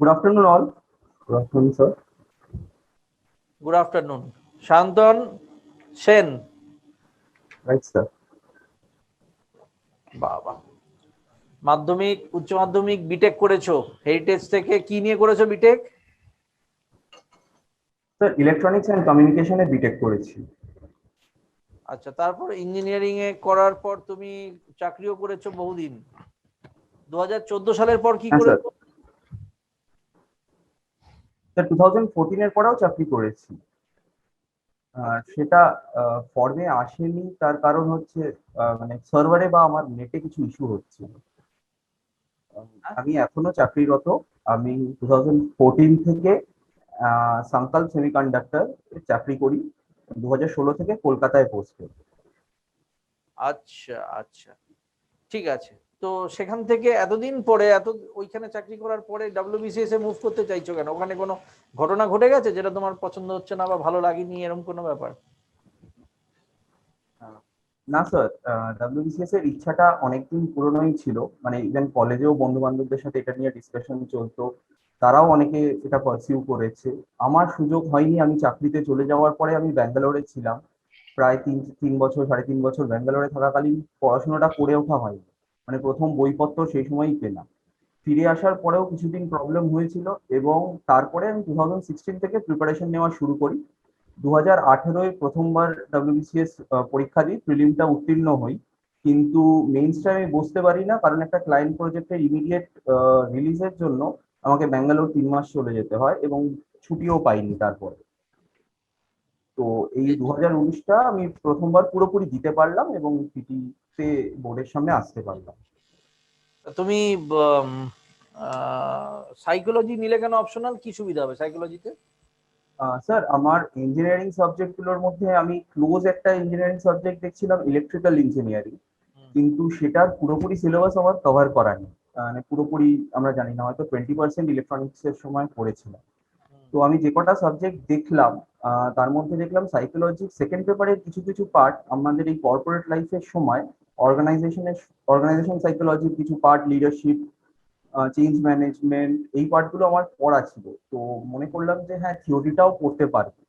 Good afternoon, all. Good afternoon, sir. Good afternoon. শান্তন Sen. Right, sir. বাবা, মাধ্যমিক উচ্চ মাধ্যমিক বিটেক করেছো হেরিটেজ থেকে, কি নিয়ে করেছো বিটেক? স্যার ইলেকট্রনিক্স এন্ড কমিউনিকেশনে বিটেক করেছি। আচ্ছা, তারপর ইঞ্জিনিয়ারিং এ করার পর তুমি চাকরিও করেছো বহুদিন। 2014 সালের পর কি হ্যাঁ স্যার, করেছো? স্যার 2014 এর পরেও চাকরি করেছি। আর সেটা ফর্মে আসেনি, তার কারণ হচ্ছে মানে সার্ভারে বা আমার নেটে কিছু ইস্যু হচ্ছে। আমি এখনো চাকরিরত। আমি 2014 থেকে সাংকাল সেমিকন্ডাক্টর চাকরি করি। 2016 থেকে কলকাতায় পোস্টে। আচ্ছা আচ্ছা, ঠিক আছে। তো সেখান থেকে এতদিন পরে, ওইখানে চাকরি করার পরে ডাব্লিউবিসিএস এ মুভ করতে চাইছো কেন? ওখানে কোনো ঘটনা ঘটে গেছে যেটা তোমার পছন্দ হচ্ছে না বা ভালো লাগেনি, এরকম কোনো ব্যাপার? না স্যার, ডাব্লিউবিসিএস এর ইচ্ছাটা অনেকদিন পুরনোই ছিল। মানে ইভেন কলেজেও বন্ধু বান্ধবদের সাথে এটা নিয়ে ডিসকাশন চলতো, তারাও অনেকে এটা পারসিউ করেছে। আমার সুযোগ হয়নি। আমি চাকরিতে চলে যাওয়ার পরে আমি ব্যাঙ্গালোরে ছিলাম প্রায় তিন তিন বছর, 3.5 বছর ব্যাঙ্গালোরে থাকাকালীন পড়াশোনাটা করে ওঠা হয়নি। মানে প্রথম বইপত্র সেই সময়ই কেনা। ফিরে আসার পরেও কিছুদিন প্রবলেম হয়েছিল, এবং তারপরে আমি 2016 থেকে প্রিপারেশন নেওয়া শুরু করি। 2018-য় প্রথমবার ডাব্লিউবিসিএস পরীক্ষা দিই, প্রিলিমটা উত্তীর্ণ হই। কিন্তু মেইনসটা আমি বসতে পারি না, কারণ একটা ক্লায়েন্ট প্রজেক্টের ইমিডিয়েট রিলিজের জন্য আমাকে ব্যাঙ্গালোর 3 মাস চলে যেতে হয়, এবং ছুটিও পাইনি তারপরে। তো এই 2019টা আমি প্রথমবার পুরোপুরি দিতে পারলাম, এবং পিটিতে বোর্ডের সামনে আসতে পারলাম। তুমি সাইকোলজি নিলে কেন? অপশনাল কি সুবিধা হবে সাইকোলজিতে? স্যার আমার ইঞ্জিনিয়ারিং সাবজেক্টগুলোর মধ্যে আমি ক্লোজ একটা ইঞ্জিনিয়ারিং সাবজেক্ট দেখছিলাম, ইলেকট্রিক্যাল ইঞ্জিনিয়ারিং। কিন্তু সেটার পুরোপুরি সিলেবাস আমার কভার করা নেই। মানে পুরোপুরি আমরা জানি না, হয়তো 20% ইলেকট্রনিক্স এর সময় পড়েছিলাম। তো আমি যে কটা সাবজেক্ট দেখলাম, তার মধ্যে দেখলাম সাইকোলজি সেকেন্ড পেপারের কিছু কিছু পার্ট আমাদের এই কর্পোরেট লাইফের সময় অর্গানাইজেশন সাইকোলজির কিছু পার্ট, লিডারশিপ, চেঞ্জ ম্যানেজমেন্ট, এই পার্টগুলো আমার পড়া ছিল। তো মনে করলাম যে হ্যাঁ, থিওরিটাও পড়তে পারবো,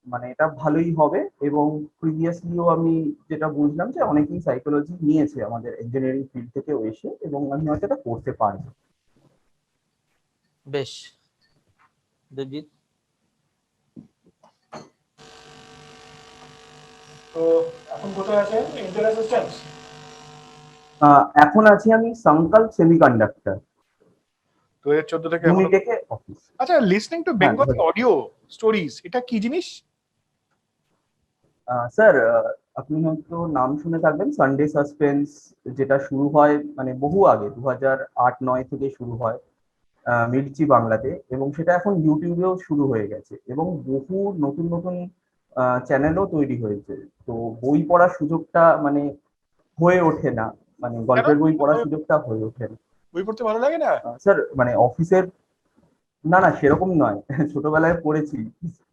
মানে এটা ভালোই হবে। এবং প্রিভিয়াসলিও আমি যেটা বুঝলাম যে অনেকেই সাইকোলজি নিয়েছে আমাদের ইঞ্জিনিয়ারিং ফিল্ড থেকেও এসে, এবং আমি হয়তো এটা করতে পারবো। বেশ, দেবজিৎ। তো এখন কোথায় আছেন? Intel assistants. এখন আছি আমি সাংকাল সেমিকন্ডাক্টর 2014 থেকে এখন। ইউনিটেকে অফিস। আচ্ছা, লিসনিং টু হ্যাঁ বেঙ্গলি অডিও স্টোরিজ, এটা কি জিনিস? স্যার, আপনি হয়তো নাম শুনে থাকবেন সানডে সাসপেন্স, যেটা শুরু হয় মানে বহু আগে 2008-9 থেকে শুরু হয় মির্চি বাংলাতে, এবং সেটা এখন ইউটিউবেও শুরু হয়ে গেছে, এবং বহু নতুন নতুন চ্যানেলও তৈরি হয়েছে। তো বই পড়ার সুযোগটা মানে হয়ে ওঠে না, মানে কেন? গল্পের বই পড়ার সুযোগটা হয়ে ওঠে না। বই পড়তে ভালো লাগে না? স্যার মানে অফিসের, না না সেরকম নয়। ছোটবেলায় পড়েছি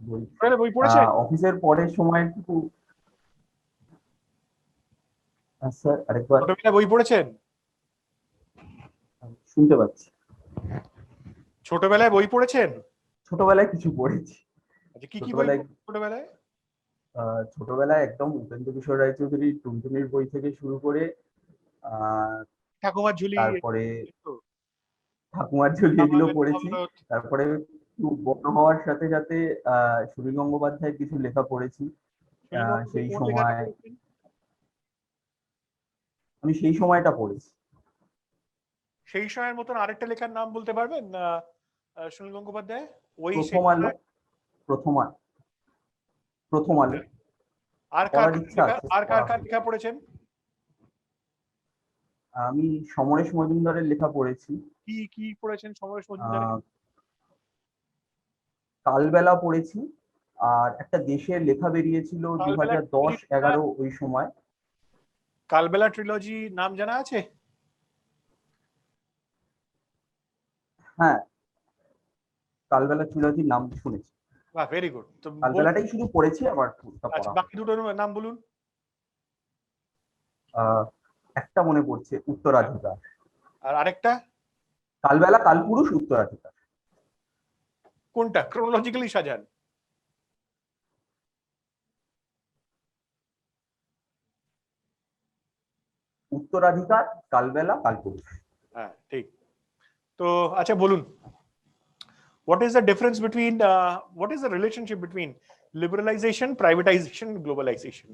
বই। ছোটবেলায় বই পড়েছেন? অফিসের পরের সময়টুকু। স্যার আরেকবার ছোটবেলায় বই পড়েছেন? শুনতে পাচ্ছি। ছোটবেলায় বই পড়েছেন? ছোটবেলায় কিছু পড়েছি। আচ্ছা, কি কি বই ছোটবেলায় ছোটবেলায়? ছোটবেলায় একদম উপেন্দ্র কিশোর রায়চৌধুরীর টুনটুনির বই থেকে শুরু করে আহ ঠাকুমার ঝুলি? তারপরে ঠাকুমার ঝুলি, এগুলো পড়েছি। মহাভারত? তারপরে একটু বড় হওয়ার সাথে সাথে সুনীল গঙ্গোপাধ্যায়ের কিছু লেখা পড়েছি। সেই কোন লেখাটা সময় পড়েছেন? আমি সেই সময়টা পড়েছি। সেই সময়ের মতন আরেকটা লেখার নাম বলতে পারবেন না? সুনীল গঙ্গোপাধ্যায় ওই সেই প্রথম আলো, সময়। প্রথম আলো, প্রথম আলো আর কার পড়ার কার ইচ্ছা লেখা, আছে, আর কার পড়া কার হয়নি। লেখা পড়েছেন? আমি সমরেশ মজুমদারের লেখা পড়েছি। কি কি পড়েছেন সমরেশ মজুমদারের? আহ কালবেলা পড়েছি। আর একটা দেশের লেখা বেরিয়েছিল কালবেলা ট্রিলজি, 2010-11 ওই সময়। কালবেলা ট্রিলজি নাম জানা আছে? হ্যাঁ, কালবেলা ট্রিলজির নাম শুনেছি। বাহ, ভেরি গুড। তো কালবেলাটাই শুধু পড়েছি, আমার পুরোটা আচ্ছা, পড়া বাকি দুটোর নাম বলুন। আহ একটা মনে পড়ছে, উত্তরাধিকার। আর আরেকটা? কালবেলা, কালপুরুষ, উত্তরাধিকার। কোনটা ক্রোনোলজিক্যালি সাজান? উত্তরাধিকার, কালবেলা, কালপুরুষ। হ্যাঁ ঠিক। তো আচ্ছা বলুন, what is the difference between what is the relationship between liberalization, privatization, globalization?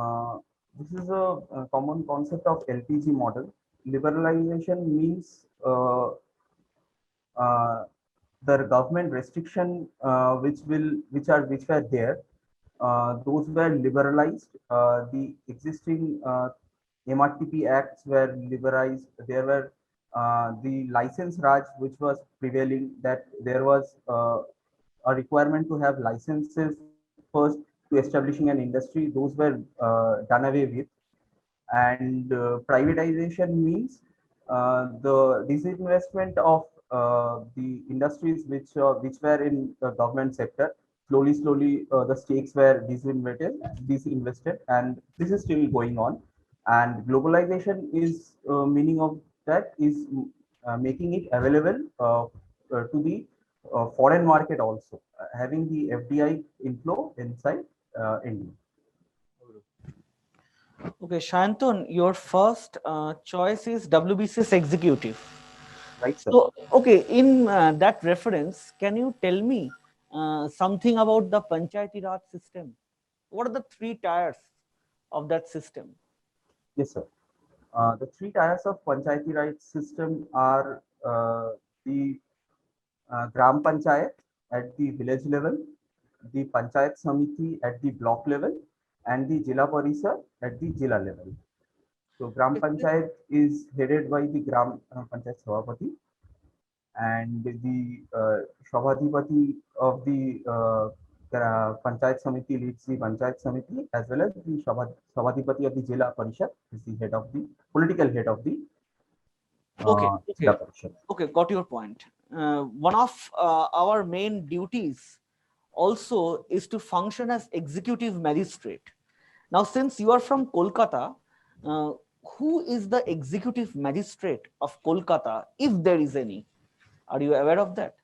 Uh, this is a common concept of LPG model. Liberalization means uh, the government restriction which were there, those were liberalized. The existing MRTP acts were liberalized. There were the license Raj, which was prevailing, that there was a requirement to have licenses first to establishing an industry. Those were done away with. And privatization means the disinvestment of the industries which were in the government sector. Slowly, the stakes were disinvested, and this is still going on. And globalization is meaning of that is making it available to the foreign market also, having the FDI inflow inside India. Okay, Shantun, your first choice is WBCS executive. Right, sir? So, okay, in that reference, can you tell me something about the Panchayati Raj system? What are the three tiers of that system? Yes, sir. The three tiers of Panchayati Raj system are the Gram Panchayat at the village level, the Panchayat Samiti at the block level, and the Jila Parishad at the Jila level. So Gram Panchayat is headed by the Gram Panchayat Sabhapati, and the Sabhadipati of the Panchayat Samiti leads the Panchayat Samiti, as well as the Sabhadipati of the Jila Parishad is the head of the political head of the Okay, Jila Parishad. okay, got your point. One of our main duties also is to function as executive magistrate. Now, since you are from Kolkata, who is the executive magistrate of Kolkata, if there is any? Are you aware of that?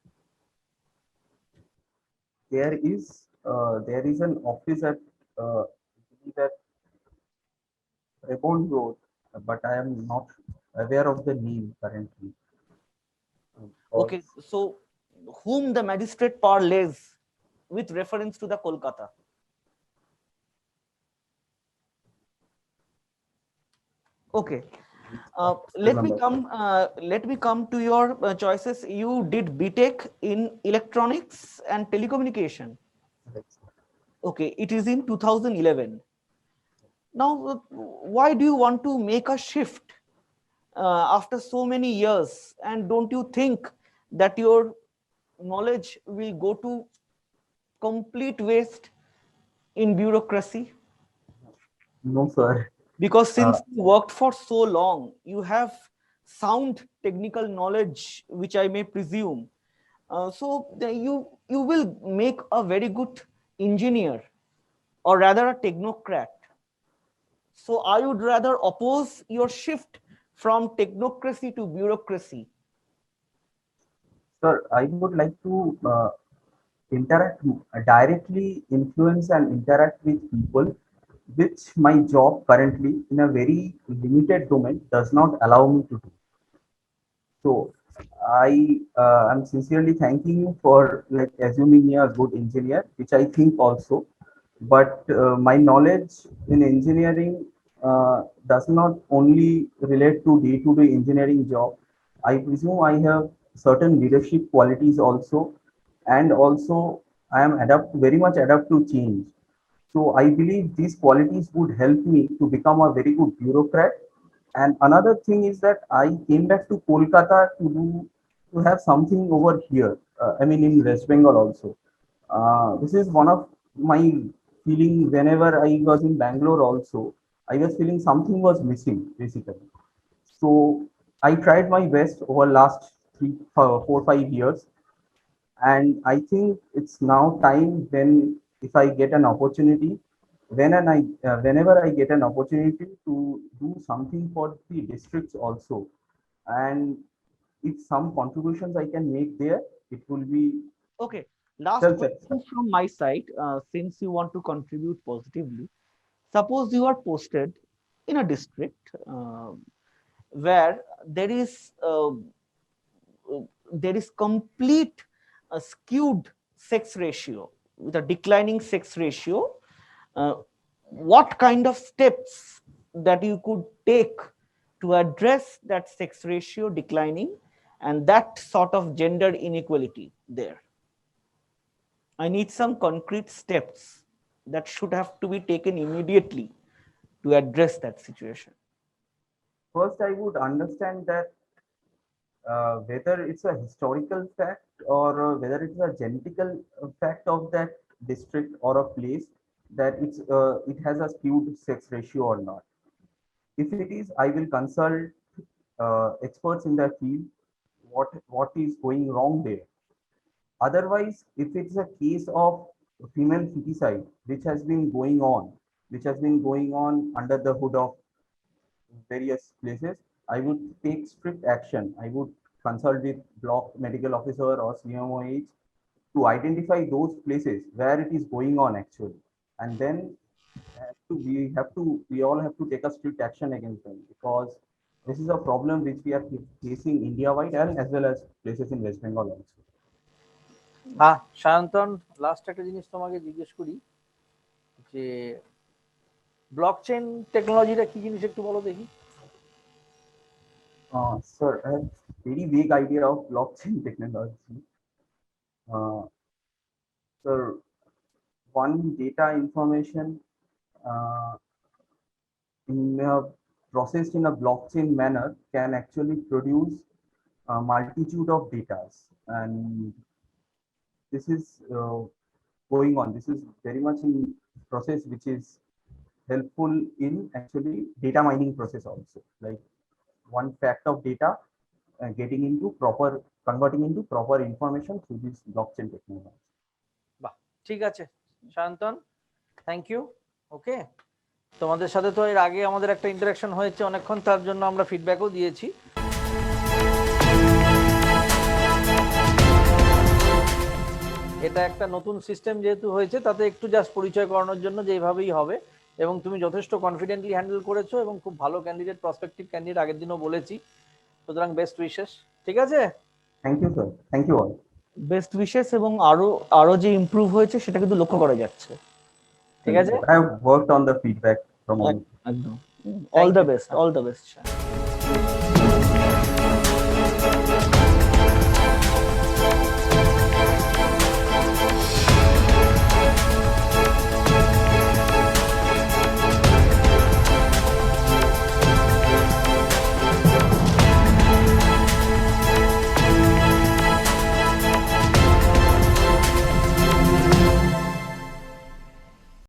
There is an office at that Rebond Road, but I am not aware of the name currently. Okay, so whom the magistrate power lays with reference to the Kolkata? Okay, let me come to your choices. You did BTech in electronics and telecommunication. Okay, it is in 2011. Now, why do you want to make a shift after so many years? And don't you think that your knowledge will go to complete waste in bureaucracy? No, sir. Because since you worked for so long, you have sound technical knowledge, which I may presume. You will make a very good engineer, or rather a technocrat. So I would rather oppose your shift from technocracy to bureaucracy. Sir, I would like to interact, directly influence and interact with people, which my job currently in a very limited domain does not allow me to do. So I am sincerely thanking you for like assuming me a good engineer, which I think also. But my knowledge in engineering does not only relate to day-to-day engineering job. I presume I have certain leadership qualities also, and also I am very much adapt to change. So I believe these qualities would help me to become a very good bureaucrat. And another thing is that I came back to Kolkata to have something over here. I mean, in West Bengal also. This is one of my feeling whenever I was in Bangalore also. I was feeling something was missing basically. So I tried my best over last 4, 5 years, and I think it's now time when if I get an opportunity, whenever I get an opportunity to do something for the districts also, and if some contributions I can make there, it will be Okay, last self-satisfying. question from my side. Since you want to contribute positively, suppose you are posted in a district where there is complete skewed sex ratio with a declining sex ratio. What kind of steps that you could take to address that sex ratio declining and that sort of gender inequality there? I need some concrete steps that should have to be taken immediately to address that situation. First, I would understand that whether it's a historical fact or whether it's a genetical fact of that district or a place, that it has a skewed sex ratio or not. If it is, I will consult experts in that field. What is going wrong there? Otherwise, if it's a case of female feticide, which has been going on under the hood of various places, I would take strict action. I would consult with block medical officer or CMOH to identify those places where it is going on actually, and then we all have to take a strict action against them, because this is a problem which we are facing India wide and as well as places in West Bengal also. Sayantan, last একটা জিনিস তোমাকে জিজ্ঞেস করি যে blockchain টেকনোলজিটা কি জিনিস একটু বলো দেখি। Sir, I have very vague idea of blockchain technology. Sir, one data information processed in a blockchain manner can actually produce a multitude of data, and this is going on. This is very much in process which is helpful in actually data mining process also, like one fact of data converting into proper information through this blockchain technology. বাহ, ঠিক আছে Sayantan, thank you. ওকে, তোমাদের সাথে তো এর আগে আমাদের একটা ইন্টারাকশন হয়েছে অনেকক্ষণ, তার জন্য আমরা ফিডব্যাকও দিয়েছি। এটা একটা নতুন সিস্টেম যেহেতু হয়েছে, তাতে একটু জাস্ট পরিচয় করানোর জন্য যে এইভাবেই হবে, এবং তুমি যথেষ্ট কনফিডেন্টলি হ্যান্ডেল করেছো এবং খুব ভালো ক্যান্ডিডেট, প্রসপেক্টিভ ক্যান্ডিডেট, আগের দিনও বলেছি। সুতরাং বেস্ট উইশেস, ঠিক আছে? Thank you sir, thank you all. Best wishes, এবং আরো যে ইমপ্রুভ হয়েছে সেটা কিন্তু লক্ষ্য করা যাচ্ছে। ঠিক আছে, I have worked on the feedback from all. একদম। All the best, all the best.